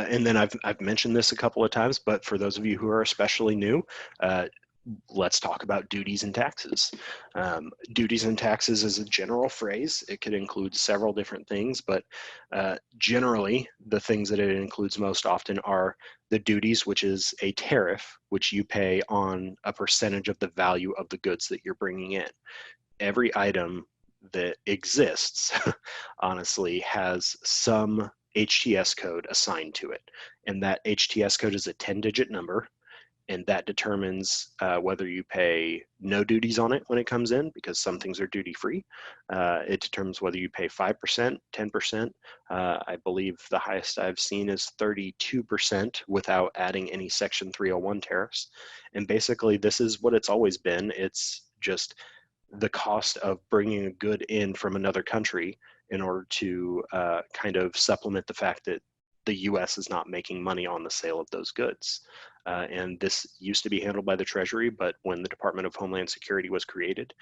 And then I've mentioned this a couple of times, but for those of you who are especially new, let's talk about duties and taxes. Duties and taxes is a general phrase. It could include several different things, but generally the things that it includes most often are the duties, which is a tariff, which you pay on a percentage of the value of the goods that you're bringing in. Every item that exists, honestly, has some HTS code assigned to it. And that HTS code is a 10-digit number, and that determines whether you pay no duties on it when it comes in, because some things are duty free. It determines whether you pay 5%, 10%. I believe the highest I've seen is 32% without adding any Section 301 tariffs. And basically, this is what it's always been. It's just the cost of bringing a good in from another country in order to kind of supplement the fact that the US is not making money on the sale of those goods. And this used to be handled by the Treasury, but when the Department of Homeland Security was created,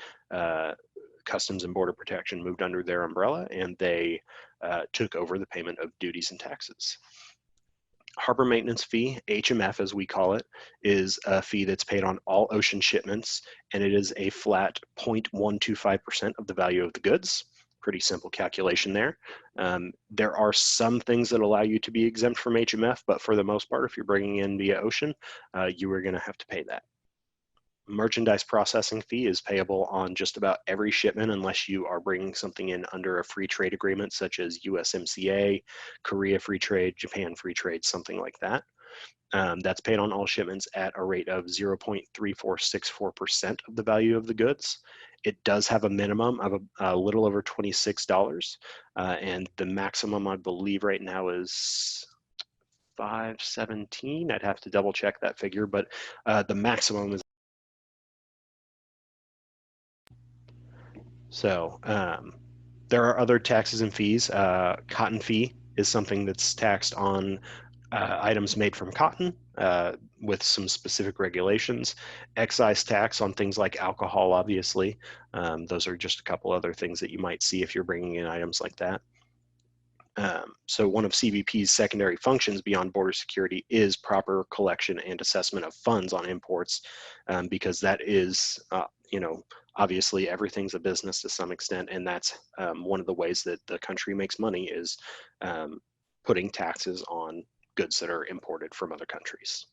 Customs and Border Protection moved under their umbrella, and they took over the payment of duties and taxes. Harbor maintenance fee, HMF as we call it, is a fee that's paid on all ocean shipments, and it is a flat 0.125% of the value of the goods. Pretty simple calculation there. There are some things that allow you to be exempt from HMF, but for the most part, if you're bringing in via ocean, you are going to have to pay that. Merchandise processing fee is payable on just about every shipment unless you are bringing something in under a free trade agreement such as USMCA, Korea Free Trade, Japan Free Trade, something like that. That's paid on all shipments at a rate of 0.3464% of the value of the goods. It does have a minimum of a little over $26, and the maximum I believe right now is $517. I'd have to double check that figure, but the maximum is. So there are other taxes and fees. Cotton fee is something that's taxed on items made from cotton with some specific regulations. Excise tax on things like alcohol, obviously. Those are just a couple other things that you might see if you're bringing in items like that. So one of CBP's secondary functions beyond border security is proper collection and assessment of funds on imports, because that is, obviously everything's a business to some extent, and that's one of the ways that the country makes money is putting taxes on goods that are imported from other countries.